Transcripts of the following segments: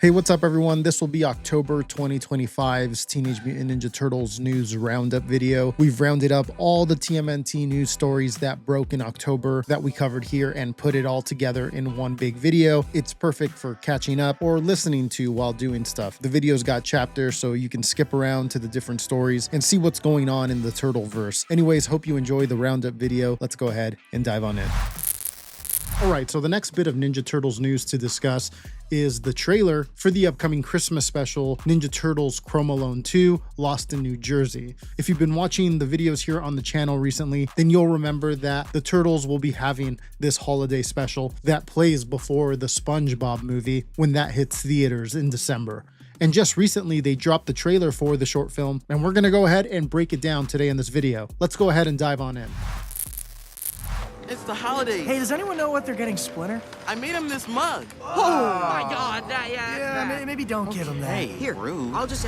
Hey, what's up everyone? This will be October 2025's Teenage Mutant Ninja Turtles news roundup video. We've rounded up all the TMNT news stories that broke in October that we covered here and put it all together in one big video. It's perfect for catching up or listening to while doing stuff. The video's got chapters so you can skip around to the different stories and see what's going on in the Turtleverse. Anyways, hope you enjoy the roundup video. Let's go ahead and dive on in. Alright, so the next bit of Ninja Turtles news to discuss is the trailer for the upcoming Christmas special, Ninja Turtles Chrome Alone 2, Lost in New Jersey. If you've been watching the videos here on the channel recently, then you'll remember that the Turtles will be having this holiday special that plays before the SpongeBob movie when that hits theaters in December. And just recently, they dropped the trailer for the short film, and we're gonna go ahead and break it down today in this video. Let's go ahead and dive on in. It's the holidays. Hey, does anyone know what they're getting Splinter? I made him this mug. Oh my God! Maybe don't give him that. Hey, Here, rude. I'll just.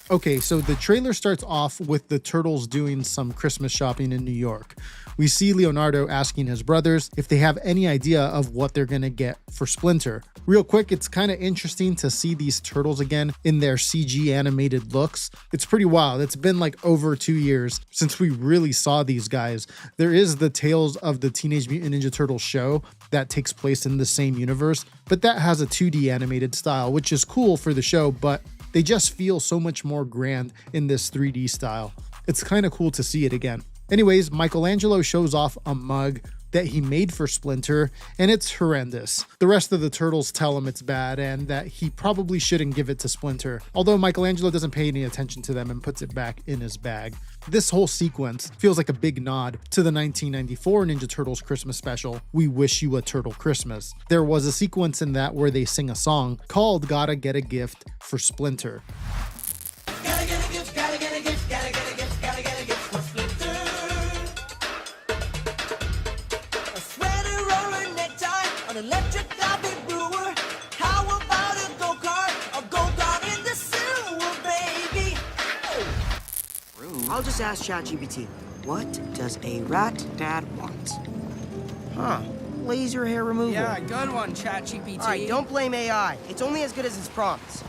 Okay, so the trailer starts off with the Turtles doing some Christmas shopping in New York. We see Leonardo asking his brothers if they have any idea of what they're gonna get for Splinter. Real quick, it's kind of interesting to see these turtles again in their CG animated looks. It's pretty wild. It's been like over 2 years since we really saw these guys. There is the Tales of the Teenage Mutant Ninja Turtles show that takes place in the same universe, but that has a 2D animated style, which is cool for the show, but they just feel so much more grand in this 3D style. It's kind of cool to see it again. Anyways, Michelangelo shows off a mug that he made for Splinter, and it's horrendous. The rest of the turtles tell him it's bad and that he probably shouldn't give it to Splinter, although Michelangelo doesn't pay any attention to them and puts it back in his bag. This whole sequence feels like a big nod to the 1994 Ninja Turtles Christmas special, We Wish You a Turtle Christmas. There was a sequence in that where they sing a song called Gotta Get a Gift for Splinter. Gotta get a gift, gotta get a gift, gotta get a gift, gotta get a gift for Splinter. A sweater or a necktie, an electric coffee brewer. How about a go-kart in the sewer, baby? Rude. I'll just ask ChatGPT. What does a rat dad want? Huh? Laser hair removal. Yeah, good one, ChatGPT. All right, don't blame AI. It's only as good as its prompts.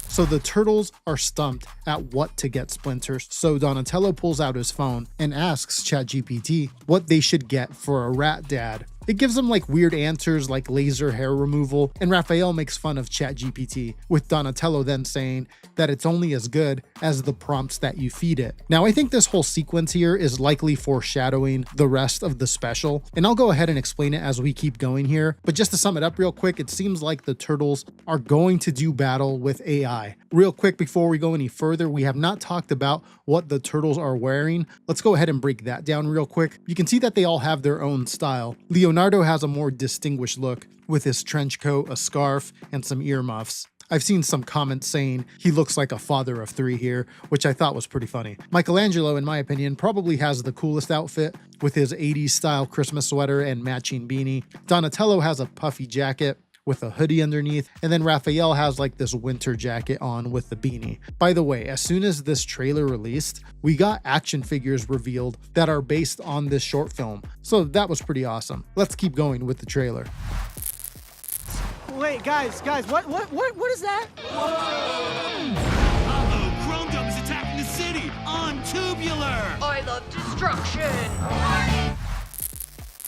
So the turtles are stumped at what to get Splinter, so Donatello pulls out his phone and asks ChatGPT what they should get for a rat dad. It gives them like weird answers like laser hair removal, and Raphael makes fun of ChatGPT, with Donatello then saying that it's only as good as the prompts that you feed it. Now I think this whole sequence here is likely foreshadowing the rest of the special, and I'll go ahead and explain it as we keep going here, but just to sum it up real quick, it seems like the turtles are going to do battle with AI. Real quick before we go any further, we have not talked about what the turtles are wearing. Let's go ahead and break that down real quick. You can see that they all have their own style. Leonardo has a more distinguished look with his trench coat, a scarf, and some earmuffs. I've seen some comments saying he looks like a father of three here, which I thought was pretty funny. Michelangelo, in my opinion, probably has the coolest outfit with his 80s style Christmas sweater and matching beanie. Donatello has a puffy jacket with a hoodie underneath, and then Raphael has like this winter jacket on with the beanie. By the way, as soon as this trailer released, we got action figures revealed that are based on this short film, so that was pretty awesome. Let's keep going with the trailer. Wait, guys, what is that? Uh-oh, Chrome Dome is attacking the city on Tubular! I love destruction.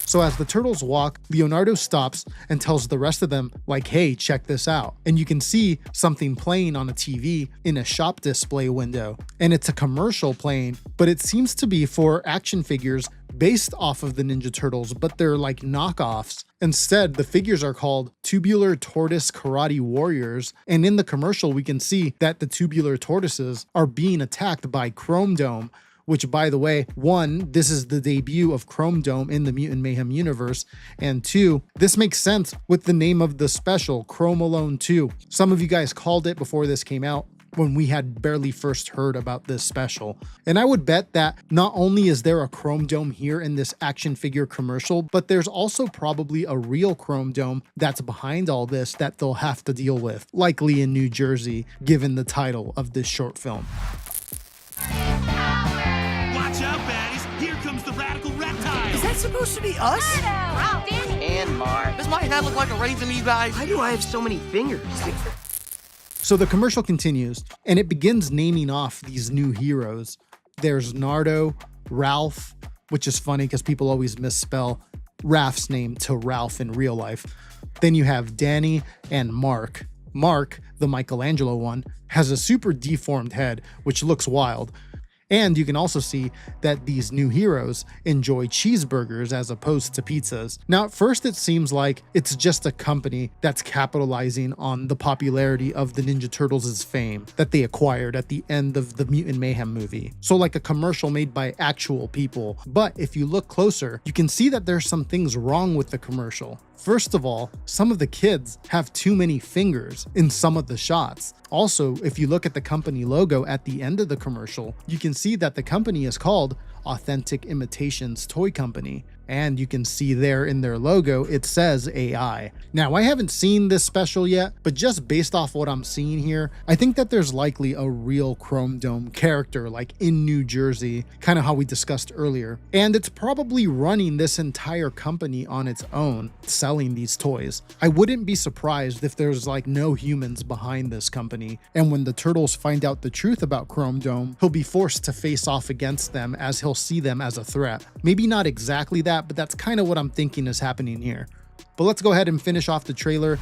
So as the turtles walk, Leonardo stops and tells the rest of them, like, hey, check this out. And you can see something playing on a TV in a shop display window. And it's a commercial playing, but it seems to be for action figures based off of the Ninja Turtles, but they're like knockoffs. Instead, the figures are called Tubular Tortoise Karate Warriors, and in the commercial we can see that the tubular tortoises are being attacked by Chrome Dome, which, by the way, one, this is the debut of Chrome Dome in the Mutant Mayhem universe, and two, this makes sense with the name of the special, Chrome Alone 2. Some of you guys called it before this came out, when we had barely first heard about this special. And I would bet that not only is there a Chrome Dome here in this action figure commercial, but there's also probably a real Chrome Dome that's behind all this that they'll have to deal with, likely in New Jersey, given the title of this short film. Watch out, baddies! Here comes the radical reptile! Is that supposed to be us? And Mark. Does my hat look like a raisin to you guys? Why do I have so many fingers? So the commercial continues, and it begins naming off these new heroes. There's Nardo, Ralph, which is funny because people always misspell Raph's name to Ralph in real life. Then you have Danny and Mark. Mark, the Michelangelo one, has a super deformed head, which looks wild. And you can also see that these new heroes enjoy cheeseburgers as opposed to pizzas. Now, at first it seems like it's just a company that's capitalizing on the popularity of the Ninja Turtles' fame that they acquired at the end of the Mutant Mayhem movie. So like a commercial made by actual people. But if you look closer, you can see that there's some things wrong with the commercial. First of all, some of the kids have too many fingers in some of the shots. Also, if you look at the company logo at the end of the commercial, you can see that the company is called Authentic Imitations Toy Company. And you can see there in their logo, it says AI. Now, I haven't seen this special yet, but just based off what I'm seeing here, I think that there's likely a real Chrome Dome character like in New Jersey, kind of how we discussed earlier. And it's probably running this entire company on its own, selling these toys. I wouldn't be surprised if there's like no humans behind this company. And when the Turtles find out the truth about Chrome Dome, he'll be forced to face off against them as he'll see them as a threat. Maybe not exactly that, but that's kind of what I'm thinking is happening here. But let's go ahead and finish off the trailer.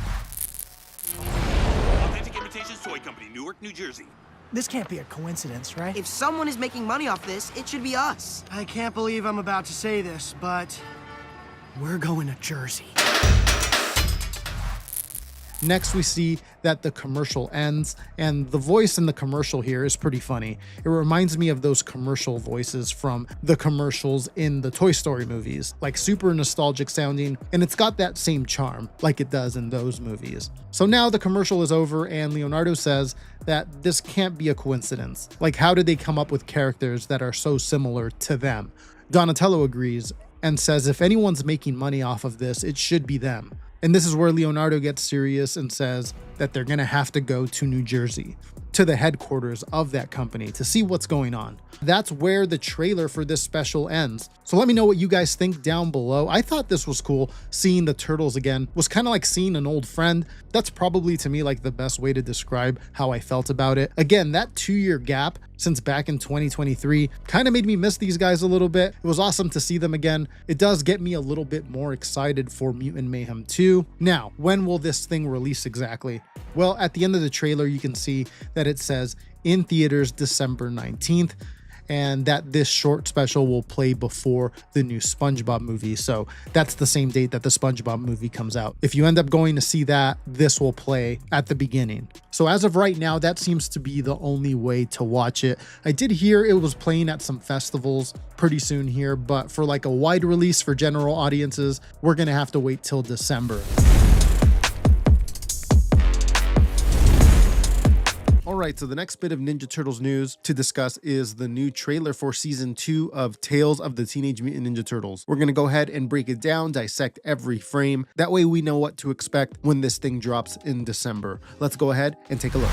Authentic Imitations Toy Company, Newark, New Jersey. This can't be a coincidence, right? If someone is making money off this, it should be us. I can't believe I'm about to say this, but we're going to Jersey. Next, we see that the commercial ends, and the voice in the commercial here is pretty funny. It reminds me of those commercial voices from the commercials in the Toy Story movies, like super nostalgic sounding, and it's got that same charm like it does in those movies. So now the commercial is over, and Leonardo says that this can't be a coincidence. Like, how did they come up with characters that are so similar to them? Donatello agrees and says if anyone's making money off of this, it should be them. And this is where Leonardo gets serious and says that they're gonna have to go to New Jersey, to the headquarters of that company to see what's going on. That's where the trailer for this special ends. So let me know what you guys think down below. I thought this was cool. Seeing the Turtles again was kind of like seeing an old friend. That's probably to me like the best way to describe how I felt about it. Again, that 2-year gap since back in 2023 kind of made me miss these guys a little bit. It was awesome to see them again. It does get me a little bit more excited for Mutant Mayhem 2. Now, when will this thing release exactly? Well, at the end of the trailer, you can see that it says in theaters December 19th, and that this short special will play before the new SpongeBob movie. So that's the same date that the SpongeBob movie comes out. If you end up going to see that, this will play at the beginning. So as of right now, that seems to be the only way to watch it. I did hear it was playing at some festivals pretty soon here, but for like a wide release for general audiences, we're gonna have to wait till December. Alright, so the next bit of Ninja Turtles news to discuss is the new trailer for Season 2 of Tales of the Teenage Mutant Ninja Turtles. We're going to go ahead and break it down, dissect every frame. That way we know what to expect when this thing drops in December. Let's go ahead and take a look.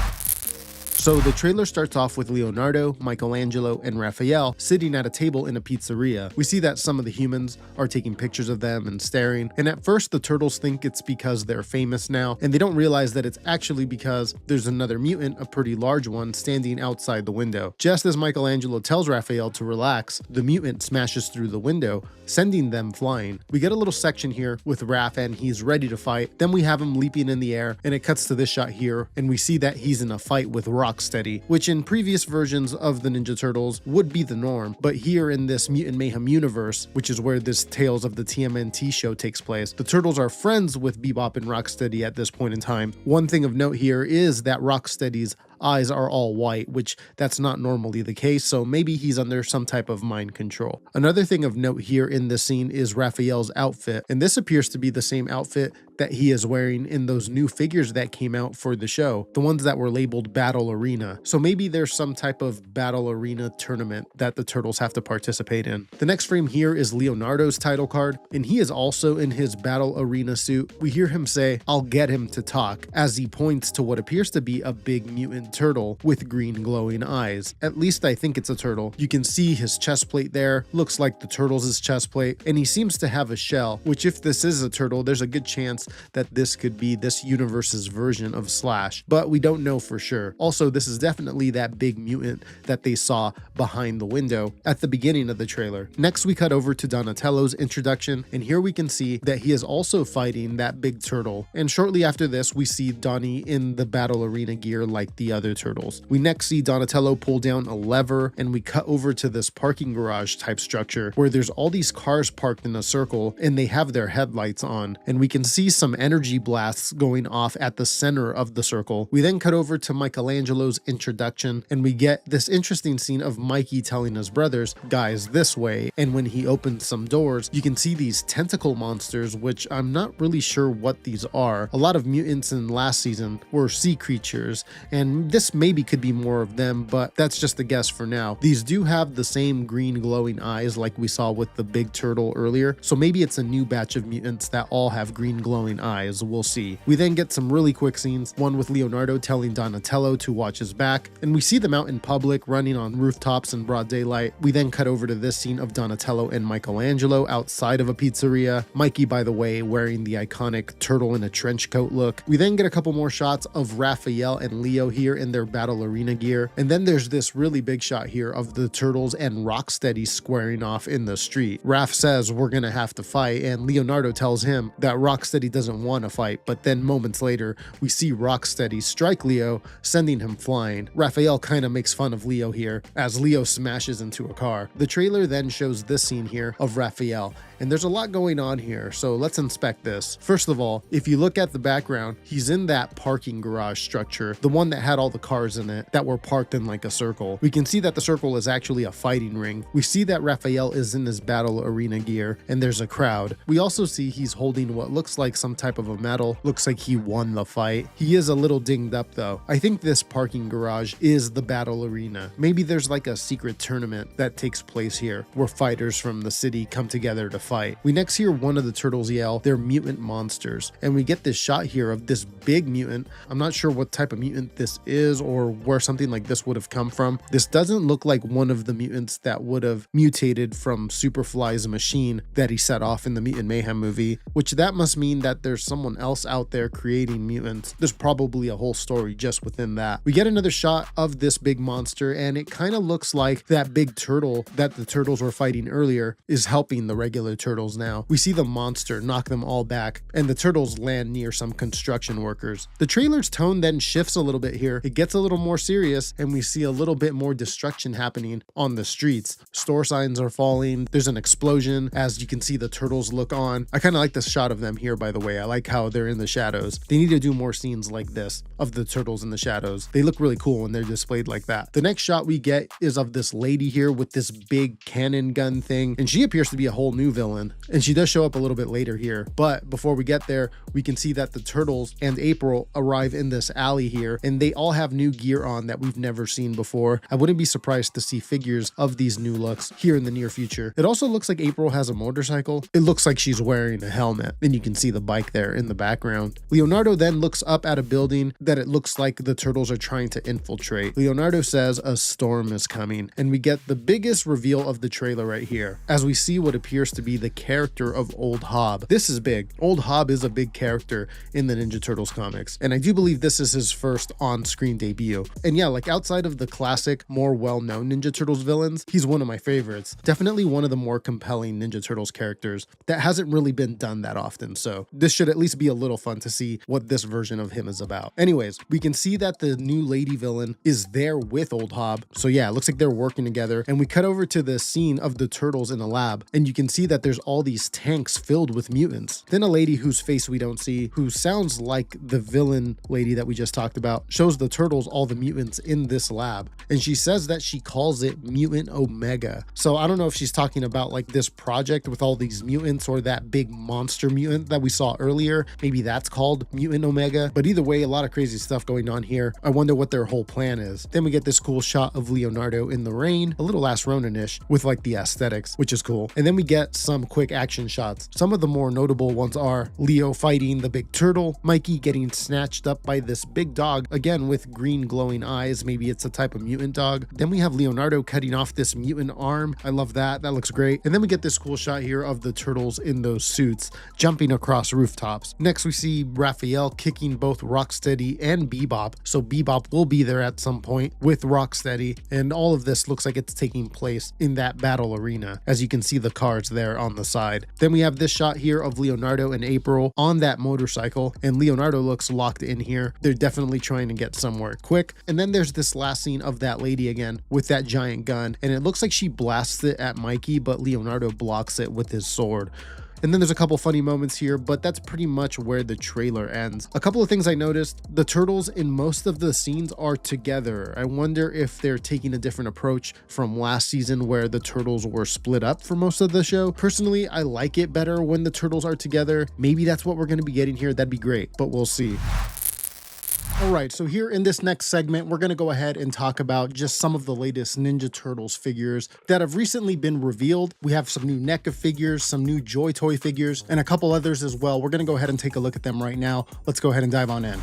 So the trailer starts off with Leonardo, Michelangelo, and Raphael sitting at a table in a pizzeria. We see that some of the humans are taking pictures of them and staring, and at first the turtles think it's because they're famous now, and they don't realize that it's actually because there's another mutant, a pretty large one, standing outside the window. Just as Michelangelo tells Raphael to relax, the mutant smashes through the window, sending them flying. We get a little section here with Raph and he's ready to fight. Then we have him leaping in the air, and it cuts to this shot here, and we see that he's in a fight with Rocksteady, which in previous versions of the Ninja Turtles would be the norm, but here in this Mutant Mayhem universe, which is where this Tales of the TMNT show takes place, the Turtles are friends with Bebop and Rocksteady at this point in time. One thing of note here is that Rocksteady's eyes are all white, which that's not normally the case, so maybe he's under some type of mind control. Another thing of note here in this scene is Raphael's outfit, and this appears to be the same outfit that he is wearing in those new figures that came out for the show, the ones that were labeled Battle Arena. So maybe there's some type of Battle Arena tournament that the Turtles have to participate in. The next frame here is Leonardo's title card, and he is also in his Battle Arena suit. We hear him say, "I'll get him to talk," as he points to what appears to be a big mutant turtle with green glowing eyes. At least I think it's a turtle. You can see his chest plate there, looks like the Turtles' chest plate, and he seems to have a shell, which if this is a turtle, there's a good chance that this could be this universe's version of Slash, but we don't know for sure. Also, this is definitely that big mutant that they saw behind the window at the beginning of the trailer. Next, we cut over to Donatello's introduction, and here we can see that he is also fighting that big turtle. And shortly after this, we see Donnie in the Battle Arena gear like the other Turtles. We next see Donatello pull down a lever, and we cut over to this parking garage type structure where there's all these cars parked in a circle and they have their headlights on, and we can see some energy blasts going off at the center of the circle. We then cut over to Michelangelo's introduction, and we get this interesting scene of Mikey telling his brothers, "Guys, this way," and when he opens some doors, you can see these tentacle monsters, which I'm not really sure what these are. A lot of mutants in last season were sea creatures, and this maybe could be more of them, but that's just a guess for now. These do have the same green glowing eyes like we saw with the big turtle earlier, so maybe it's a new batch of mutants that all have green glowing eyes. We'll see. We then get some really quick scenes, one with Leonardo telling Donatello to watch his back, and we see them out in public running on rooftops in broad daylight. We then cut over to this scene of Donatello and Michelangelo outside of a pizzeria. Mikey, by the way, wearing the iconic turtle in a trench coat look. We then get a couple more shots of Raphael and Leo here in their Battle Arena gear, and then there's this really big shot here of the Turtles and Rocksteady squaring off in the street. Raph says, "We're gonna have to fight," and Leonardo tells him that Rocksteady doesn't want to fight, but then moments later, we see Rocksteady strike Leo, sending him flying. Raphael kind of makes fun of Leo here as Leo smashes into a car. The trailer then shows this scene here of Raphael, and there's a lot going on here, so let's inspect this. First of all, if you look at the background, he's in that parking garage structure, the one that had all the cars in it that were parked in like a circle. We can see that the circle is actually a fighting ring. We see that Raphael is in his Battle Arena gear, and there's a crowd. We also see he's holding what looks like some type of a medal. Looks like he won the fight. He is a little dinged up though. I think this parking garage is the Battle Arena. Maybe there's like a secret tournament that takes place here where fighters from the city come together to fight. We next hear one of the Turtles yell, "They're mutant monsters," and we get this shot here of this big mutant. I'm not sure what type of mutant this is or where something like this would have come from. This doesn't look like one of the mutants that would have mutated from Superfly's machine that he set off in the Mutant Mayhem movie, which that must mean that there's someone else out there creating mutants. There's probably a whole story just within that. We get another shot of this big monster, and it kind of looks like that big turtle that the Turtles were fighting earlier is helping the regular Turtles now. We see the monster knock them all back, and the Turtles land near some construction workers. The trailer's tone then shifts a little bit here. It gets a little more serious, and we see a little bit more destruction happening on the streets. Store signs are falling. There's an explosion as you can see the Turtles look on. I kind of like the shot of them here, by the way. I like how they're in the shadows. They need to do more scenes like this of the Turtles in the shadows. They look really cool when they're displayed like that. The next shot we get is of this lady here with this big cannon gun thing, and she appears to be a whole new villain, and she does show up a little bit later here. But before we get there, we can see that the Turtles and April arrive in this alley here, and they all have new gear on that we've never seen before. I wouldn't be surprised to see figures of these new looks here in the near future. It also looks like April has a motorcycle. It looks like she's wearing a helmet, and you can see the bike there in the background. Leonardo then looks up at a building that it looks like the Turtles are trying to infiltrate. Leonardo says a storm is coming, and we get the biggest reveal of the trailer right here as we see what appears to be the character of Old Hob. This is big. Old Hob is a big character in the Ninja Turtles comics, and I do believe this is his first on-screen debut. And yeah, like outside of the classic, more well-known Ninja Turtles villains, he's one of my favorites. Definitely one of the more compelling Ninja Turtles characters that hasn't really been done that often, so this should at least be a little fun to see what this version of him is about. Anyways, we can see that the new lady villain is there with Old Hob, so yeah, it looks like they're working together, and we cut over to the scene of the Turtles in a lab, and you can see that there's all these tanks filled with mutants. Then a lady whose face we don't see, who sounds like the villain lady that we just talked about, shows the turtles all the mutants in this lab. And she says that she calls it Mutant Omega. So I don't know if she's talking about like this project with all these mutants or that big monster mutant that we saw earlier. Maybe that's called Mutant Omega. But either way, a lot of crazy stuff going on here. I wonder what their whole plan is. Then we get this cool shot of Leonardo in the rain, a little Last Ronin-ish with like the aesthetics, which is cool. And then we get some quick action shots. Some of the more notable ones are Leo fighting the big turtle, Mikey getting snatched up by this big dog, again with green glowing eyes. Maybe it's a type of mutant dog. Then we have Leonardo cutting off this mutant arm. I love that. That looks great. And then we get this cool shot here of the turtles in those suits jumping across rooftops. Next, we see Raphael kicking both Rocksteady and Bebop. So Bebop will be there at some point with Rocksteady. And all of this looks like it's taking place in that battle arena, as you can see the cars there on the side. Then we have this shot here of Leonardo and April on that motorcycle, and Leonardo looks locked in here. They're definitely trying to get somewhere quick. And then there's this last scene of that lady again with that giant gun, and it looks like she blasts it at Mikey, but Leonardo blocks it with his sword. And then there's a couple funny moments here, but that's pretty much where the trailer ends. A couple of things I noticed: the turtles in most of the scenes are together. I wonder if they're taking a different approach from last season where the turtles were split up for most of the show. Personally, I like it better when the turtles are together. Maybe that's what we're going to be getting here. That'd be great, but we'll see. All right, so here in this next segment, we're going to go ahead and talk about just some of the latest Ninja Turtles figures that have recently been revealed. We have some new NECA figures, some new Joy Toy figures, and a couple others as well. We're going to go ahead and take a look at them right now. Let's go ahead and dive on in.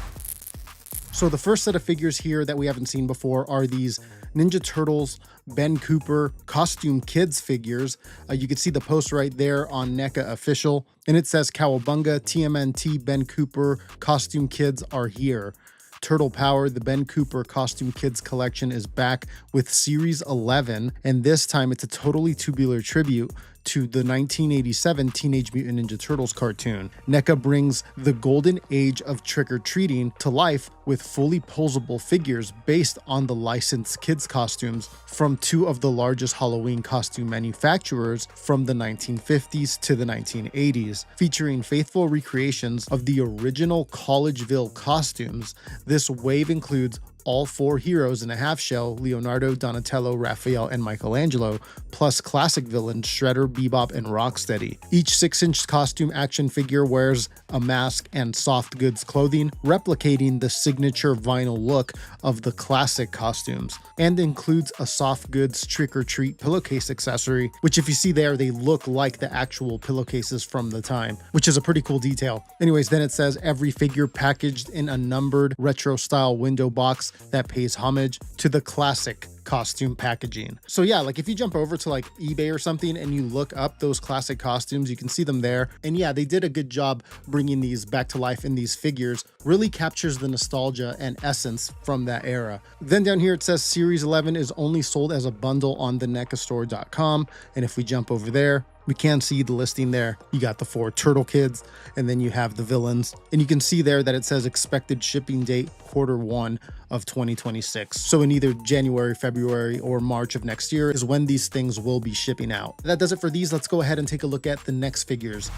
So the first set of figures here that we haven't seen before are these Ninja Turtles Ben Cooper Costume Kids figures. You can see the post right there on NECA Official, and it says Cowabunga TMNT Ben Cooper Costume Kids are here. Turtle Power, the Ben Cooper Costume Kids collection, is back with Series 11, and this time it's a totally tubular tribute to the 1987 Teenage Mutant Ninja Turtles cartoon. NECA brings the golden age of trick-or-treating to life with fully posable figures based on the licensed kids' costumes from two of the largest Halloween costume manufacturers from the 1950s to the 1980s, featuring faithful recreations of the original Collegeville costumes. This wave includes all four heroes in a half shell: Leonardo, Donatello, Raphael, and Michelangelo, plus classic villains Shredder, Bebop, and Rocksteady. Each 6-inch costume action figure wears a mask and soft goods clothing, replicating the signature vinyl look of the classic costumes, and includes a soft goods trick-or-treat pillowcase accessory, which if you see there, they look like the actual pillowcases from the time, which is a pretty cool detail. Anyways, then it says every figure packaged in a numbered retro-style window box that pays homage to the classic costume packaging. So yeah, like if you jump over to like eBay or something and you look up those classic costumes, you can see them there. And yeah, they did a good job bringing these back to life in these figures. Really captures the nostalgia and essence from that era. Then down here it says Series 11 is only sold as a bundle on the NECAstore.com. And if we jump over there, we can see the listing there. You got the 4 Turtle Kids, and then you have the villains. And you can see there that it says expected shipping date Q1 of 2026. So in either January, February, or March of next year is when these things will be shipping out. That does it for these. Let's go ahead and take a look at the next figures.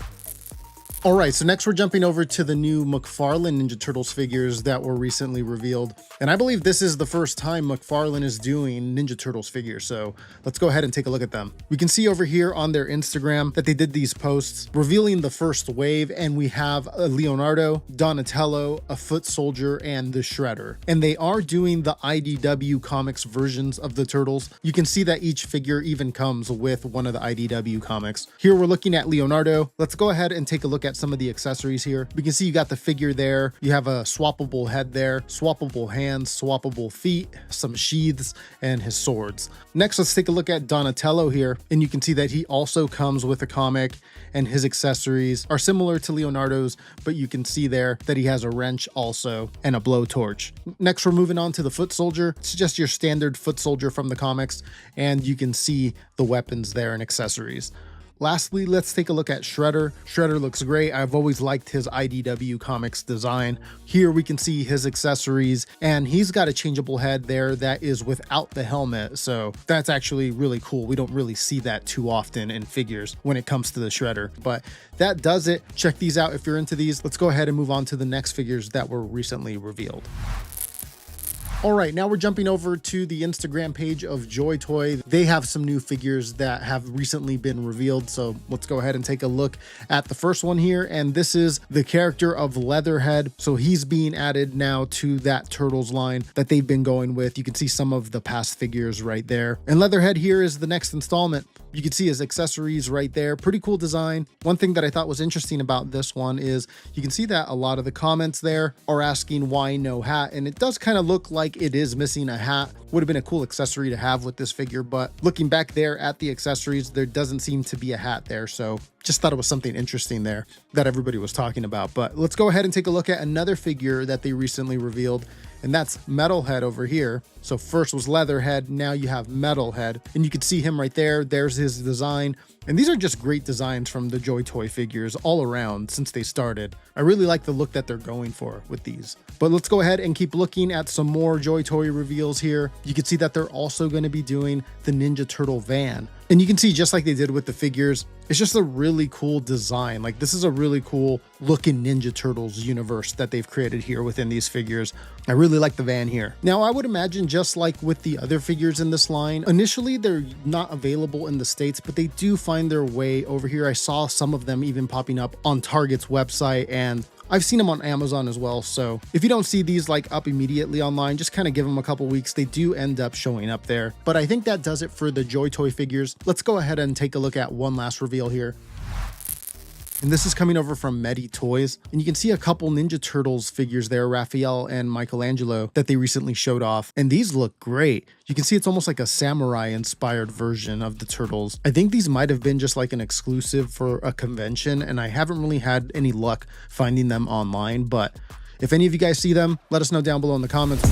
All right, so next we're jumping over to the new McFarlane Ninja Turtles figures that were recently revealed. And I believe this is the first time McFarlane is doing Ninja Turtles figures, so let's go ahead and take a look at them. We can see over here on their Instagram that they did these posts revealing the first wave, and we have a Leonardo, Donatello, a Foot Soldier, and the Shredder. And they are doing the IDW Comics versions of the Turtles. You can see that each figure even comes with one of the IDW comics. Here we're looking at Leonardo. Let's go ahead and take a look at some of the accessories here. We can see you got the figure there. You have a swappable head there, swappable hands, swappable feet, some sheaths, and his swords. Next, let's take a look at Donatello here, and you can see that he also comes with a comic, and his accessories are similar to Leonardo's, but you can see there that he has a wrench also and a blowtorch. Next, we're moving on to the Foot Soldier. It's just your standard Foot Soldier from the comics, and you can see the weapons there and accessories. Lastly, let's take a look at Shredder. Shredder looks great. I've always liked his IDW Comics design. Here we can see his accessories, and he's got a changeable head there that is without the helmet, so that's actually really cool. We don't really see that too often in figures when it comes to the Shredder, but that does it. Check these out if you're into these. Let's go ahead and move on to the next figures that were recently revealed. All right, now we're jumping over to the Instagram page of Joy Toy. They have some new figures that have recently been revealed, so let's go ahead and take a look at the first one here. And this is the character of Leatherhead. So he's being added now to that Turtles line that they've been going with. You can see some of the past figures right there. And Leatherhead here is the next installment. You can see his accessories right there. Pretty cool design. One thing that I thought was interesting about this one is you can see that a lot of the comments there are asking why no hat, and it does kind of look like it is missing a hat. Would have been a cool accessory to have with this figure, but looking back there at the accessories, there doesn't seem to be a hat there. So just thought it was something interesting there that everybody was talking about. But let's go ahead and take a look at another figure that they recently revealed, and that's Metalhead over here. So first was Leatherhead, now you have Metalhead, and you can see him right there. There's his design. And these are just great designs from the Joy Toy figures all around since they started. I really like the look that they're going for with these. But let's go ahead and keep looking at some more Joy Toy reveals here. You can see that they're also going to be doing the Ninja Turtle van. And you can see, just like they did with the figures, it's just a really cool design. Like, this is a really cool looking Ninja Turtles universe that they've created here within these figures. I really like the van here. Now, I would imagine just like with the other figures in this line, initially they're not available in the States, but they do find their way over here. I saw some of them even popping up on Target's website, and I've seen them on Amazon as well. So if you don't see these like up immediately online, just kind of give them a couple weeks. They do end up showing up there. But I think that does it for the Joy Toy figures. Let's go ahead and take a look at one last reveal here. And this is coming over from Medi Toys. And you can see a couple Ninja Turtles figures there, Raphael and Michelangelo, that they recently showed off. And these look great. You can see it's almost like a samurai inspired version of the Turtles. I think these might have been just like an exclusive for a convention, and I haven't really had any luck finding them online. But if any of you guys see them, let us know down below in the comments.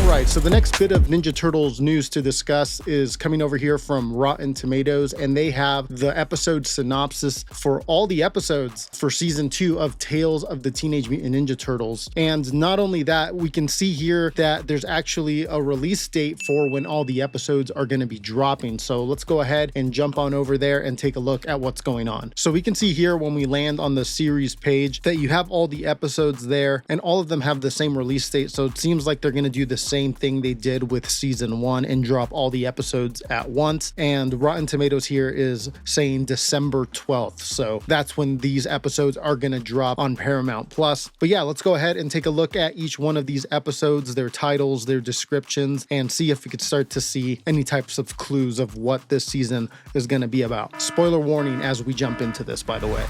Alright, so the next bit of Ninja Turtles news to discuss is coming over here from Rotten Tomatoes, and they have the episode synopsis for all the episodes for season 2 of Tales of the Teenage Mutant Ninja Turtles. And not only that, we can see here that there's actually a release date for when all the episodes are going to be dropping. So let's go ahead and jump on over there and take a look at what's going on. So we can see here when we land on the series page that you have all the episodes there, and all of them have the same release date. So it seems like they're going to do the same thing they did with season 1 and drop all the episodes at once. And Rotten Tomatoes here is saying December 12th. So that's when these episodes are going to drop on Paramount Plus. But yeah, let's go ahead and take a look at each one of these episodes, their titles, their descriptions, and see if we could start to see any types of clues of what this season is going to be about. Spoiler warning as we jump into this, by the way.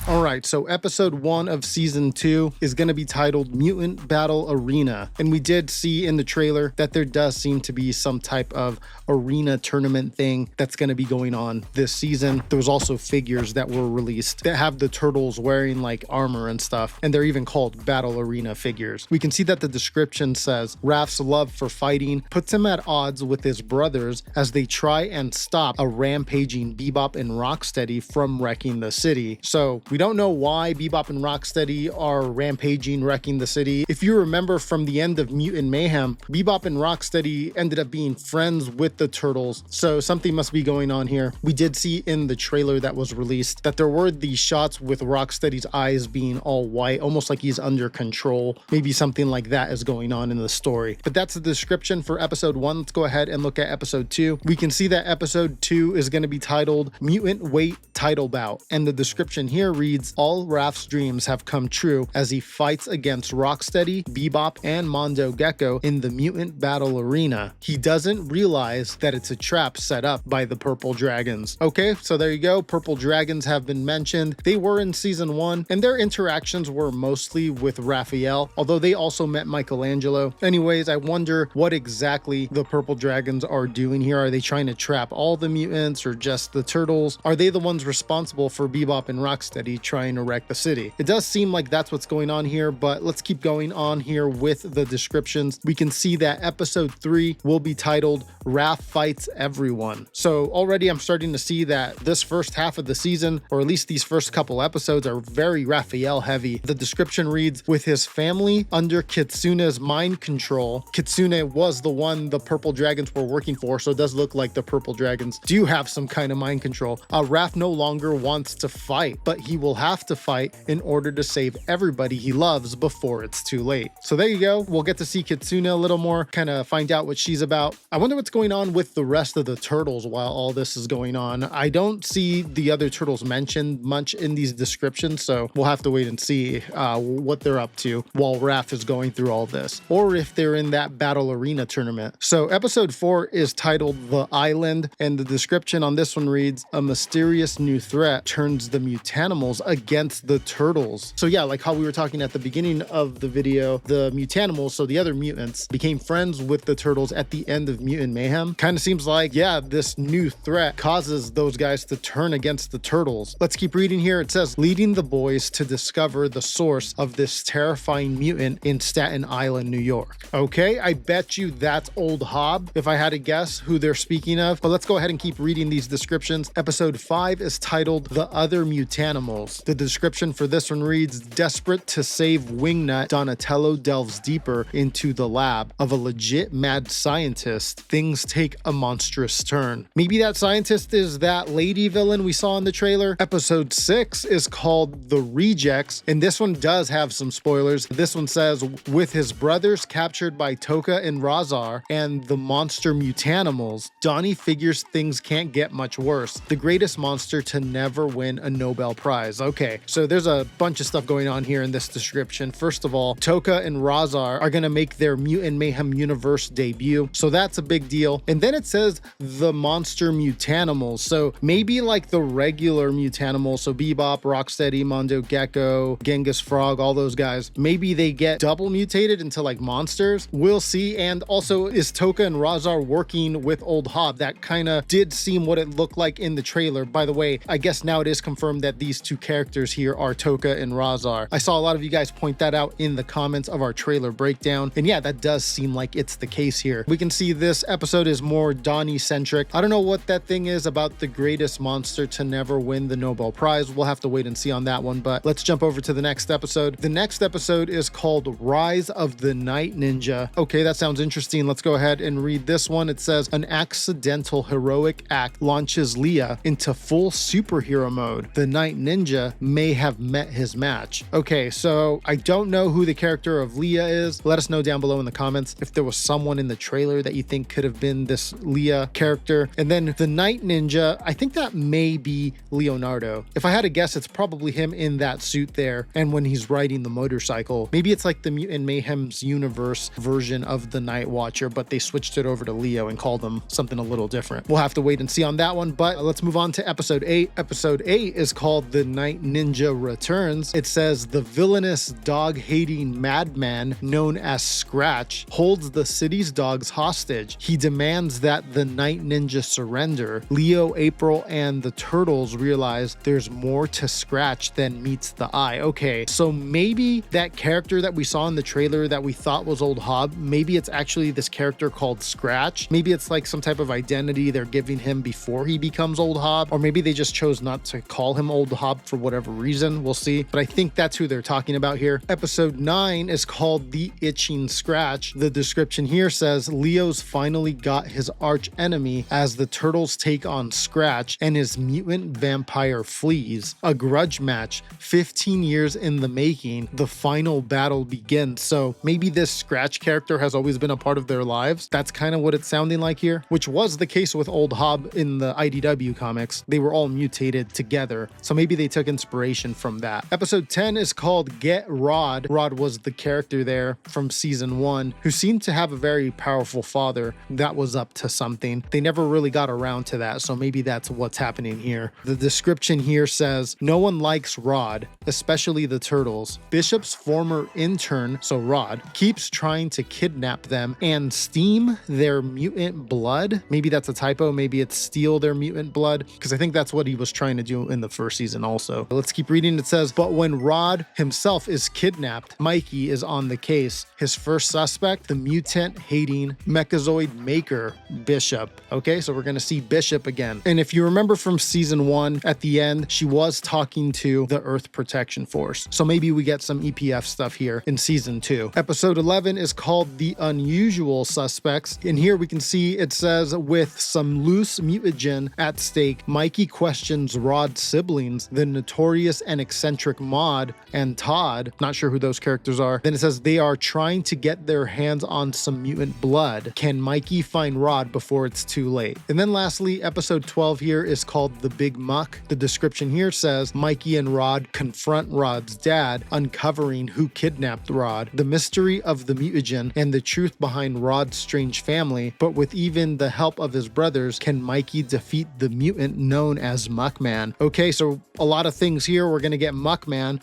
All right, so episode 1 of season 2 is going to be titled Mutant Battle Arena. And we did see in the trailer that there does seem to be some type of arena tournament thing that's going to be going on this season. There was also figures that were released that have the turtles wearing like armor and stuff, and they're even called Battle Arena figures. We can see that the description says Raph's love for fighting puts him at odds with his brothers as they try and stop a rampaging Bebop and Rocksteady from wrecking the city. So we don't know why Bebop and Rocksteady are rampaging, wrecking the city. If you remember from the end of Mutant Mayhem, Bebop and Rocksteady ended up being friends with the Turtles, so something must be going on here. We did see in the trailer that was released that there were these shots with Rocksteady's eyes being all white, almost like he's under control. Maybe something like that is going on in the story. But that's the description for episode 1. Let's go ahead and look at episode 2. We can see that episode 2 is going to be titled Mutant Weight Title Bout, and the description here reads, all Raph's dreams have come true as he fights against Rocksteady, Bebop, and Mondo Gecko in the Mutant Battle Arena. He doesn't realize that it's a trap set up by the Purple Dragons. Okay, so there you go. Purple Dragons have been mentioned. They were in season 1, and their interactions were mostly with Raphael, although they also met Michelangelo. Anyways, I wonder what exactly the Purple Dragons are doing here. Are they trying to trap all the mutants or just the turtles? Are they the ones responsible for Bebop and Rocksteady everybody trying to wreck the city. It does seem like that's what's going on here, but let's keep going on here with the descriptions. We can see that episode 3 will be titled Raph Fights Everyone. So already I'm starting to see that this first half of the season, or at least these first couple episodes, are very Raphael heavy. The description reads, with his family under Kitsune's mind control. Kitsune was the one the purple dragons were working for, so it does look like the purple dragons do have some kind of mind control. Raph no longer wants to fight, but he will have to fight in order to save everybody he loves before it's too late. So there you go. We'll get to see Kitsune a little more, kind of find out what she's about. I wonder what's going on with the rest of the turtles while all this is going on. I don't see the other turtles mentioned much in these descriptions, so we'll have to wait and see what they're up to while Raph is going through all this, or if they're in that battle arena tournament. So episode 4 is titled The Island, and the description on this one reads, a mysterious new threat turns the mutanimals against the turtles. So yeah, like how we were talking at the beginning of the video, the mutanimals, so the other mutants, became friends with the turtles at the end of Mutant Mayhem. Kind of seems like, yeah, this new threat causes those guys to turn against the turtles. Let's keep reading here. It says, leading the boys to discover the source of this terrifying mutant in Staten Island, New York. Okay, I bet you that's Old Hob, if I had to guess who they're speaking of. But let's go ahead and keep reading these descriptions. Episode 5 is titled The Other Mutanimals. The description for this one reads, desperate to save Wingnut, Donatello delves deeper into the lab of a legit mad scientist. Things take a monstrous turn. Maybe that scientist is that lady villain we saw in the trailer. Episode 6 is called The Rejects, and this one does have some spoilers. This one says, with his brothers captured by Toka and Razar and the monster mutanimals, Donnie figures things can't get much worse. The greatest monster to never win a Nobel Prize. Okay, so there's a bunch of stuff going on here in this description. First of all, Toka and Razar are going to make their Mutant Mayhem universe debut, so that's a big deal. And then it says the monster mutanimals, so maybe like the regular mutanimals, so Bebop, Rocksteady, Mondo Gecko, Genghis Frog, all those guys, maybe they get double mutated into like monsters. We'll see. And also, is Toka and Razar working with Old Hob? That kind of did seem what it looked like in the trailer. By the way, I guess now it is confirmed that these two characters here are Toka and Razar. I saw a lot of you guys point that out in the comments of our trailer breakdown, and yeah, that does seem like it's the case here. We can see this episode is more Donnie centric. I don't know what that thing is about the greatest monster to never win the Nobel Prize. We'll have to wait and see on that one, but let's jump over to the next episode. The next episode is called Rise of the Night Ninja. Okay, that sounds interesting. Let's go ahead and read this one. It says, an accidental heroic act launches Leah into full superhero mode. The Night Ninja may have met his match. Okay, so I don't know who the character of Leah is. Let us know down below in the comments if there was someone in the trailer that you think could have been this Leah character. And then the Night Ninja, I think that may be Leonardo. If I had to guess, it's probably him in that suit there, and when he's riding the motorcycle. Maybe it's like the Mutant Mayhem's universe version of the Night Watcher, but they switched it over to Leo and called him something a little different. We'll have to wait and see on that one, but let's move on to episode 8. Episode 8 is called The Night Ninja Returns. It says, the villainous dog-hating madman known as Scratch holds the city's dogs hostage. He demands that the Night Ninja surrender. Leo, April, and the Turtles realize there's more to Scratch than meets the eye. Okay, so maybe that character that we saw in the trailer that we thought was Old Hob, maybe it's actually this character called Scratch. Maybe it's like some type of identity they're giving him before he becomes Old Hob, or maybe they just chose not to call him Old Hob for whatever reason. We'll see, but I think that's who they're talking about here. Episode 9 is called The Itching Scratch. The description here says, Leo's finally got his arch enemy as the Turtles take on Scratch and his mutant vampire fleas. A grudge match, 15 years in the making, the final battle begins. So maybe this Scratch character has always been a part of their lives. That's kind of what it's sounding like here, which was the case with Old Hob in the IDW comics. They were all mutated together, so maybe they took inspiration from that. Episode 10 is called Get Rod. Rod was the character there from season 1 who seemed to have a very powerful father that was up to something. They never really got around to that, so maybe that's what's happening here. The description here says, no one likes Rod, especially the Turtles. Bishop's former intern, so Rod, keeps trying to kidnap them and steam their mutant blood. Maybe that's a typo. Maybe it's steal their mutant blood, because I think that's what he was trying to do in the first season also. also. Let's keep reading. It says, but when Rod himself is kidnapped, Mikey is on the case. His first suspect, the mutant-hating Mechazoid maker, Bishop. Okay, so we're going to see Bishop again. And if you remember from season 1, at the end, she was talking to the Earth Protection Force. So maybe we get some EPF stuff here in season 2. Episode 11 is called The Unusual Suspects. In here we can see it says, with some loose mutagen at stake, Mikey questions Rod's siblings, the notorious and eccentric Maud and Todd. Not sure who those characters are. Then it says they are trying to get their hands on some mutant blood. Can Mikey find Rod before it's too late? And then lastly, episode 12 here is called The Big Muck. The description here says Mikey and Rod confront Rod's dad, uncovering who kidnapped Rod, the mystery of the mutagen, and the truth behind Rod's strange family. But with even the help of his brothers, can Mikey defeat the mutant known as Muckman? Okay, so a lot of things here. We're gonna get Muckman.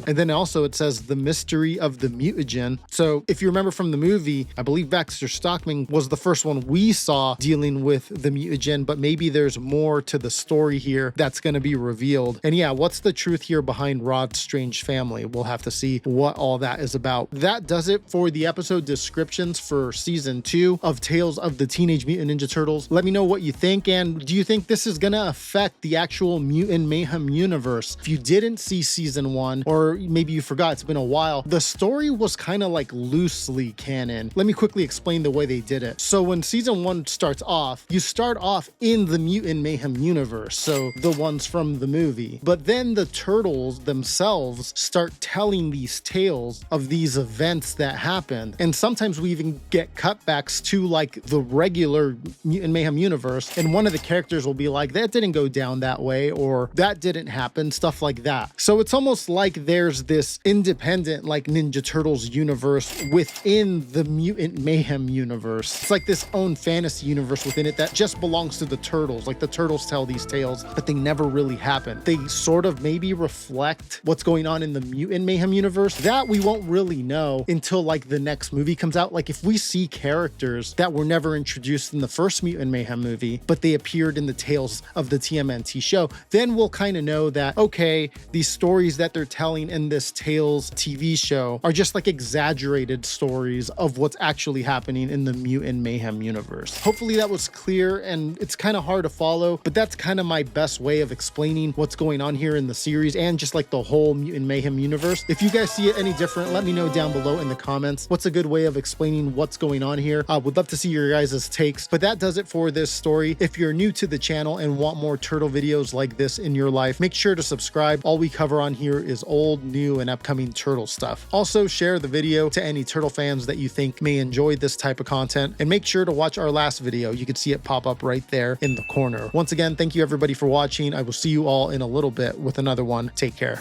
And then also it says the mystery of the mutagen. So if you remember from the movie, I believe Baxter Stockman was the first one we saw dealing with the mutagen, but maybe there's more to the story here that's going to be revealed. And yeah, what's the truth here behind Rod's strange family? We'll have to see what all that is about. That does it for the episode descriptions for season 2 of Tales of the Teenage Mutant Ninja Turtles. Let me know what you think, and do you think this is going to affect the actual Mutant Mayhem universe? If you didn't see season 1, or maybe you forgot, it's been a while, the story was kind of like loosely canon. Let me quickly explain the way they did it. So when season 1 starts off, you start off in the Mutant Mayhem universe, so the ones from the movie. But then the Turtles themselves start telling these tales of these events that happened. And sometimes we even get cutbacks to like the regular Mutant Mayhem universe, and one of the characters will be like, that didn't go down that way, or that didn't happen, stuff like that. So it's almost like there's this independent like Ninja Turtles universe within the Mutant Mayhem universe. It's like this own fantasy universe within it that just belongs to the Turtles. Like the Turtles tell these tales, but they never really happen. They sort of maybe reflect what's going on in the Mutant Mayhem universe. That we won't really know until like the next movie comes out. Like if we see characters that were never introduced in the first Mutant Mayhem movie, but they appeared in the Tales of the TMNT show, then we'll kind of know that, okay, these stories that they're telling in this Tales TV show are just like exaggerated stories of what's actually happening in the Mutant Mayhem universe. Hopefully that was clear, and it's kind of hard to follow, but that's kind of my best way of explaining what's going on here in the series and just like the whole Mutant Mayhem universe. If you guys see it any different, let me know down below in the comments. What's a good way of explaining what's going on here? Would love to see your guys' takes, but that does it for this story. If you're new to the channel and want more turtle videos like this in your life, make sure to subscribe. All we cover on here is old, new, and upcoming turtle stuff. Also, share the video to any turtle fans that you think may enjoy this type of content, and make sure to watch our last video. You can see it pop up right there in the corner. Once again, thank you everybody for watching. I will see you all in a little bit with another one. Take care.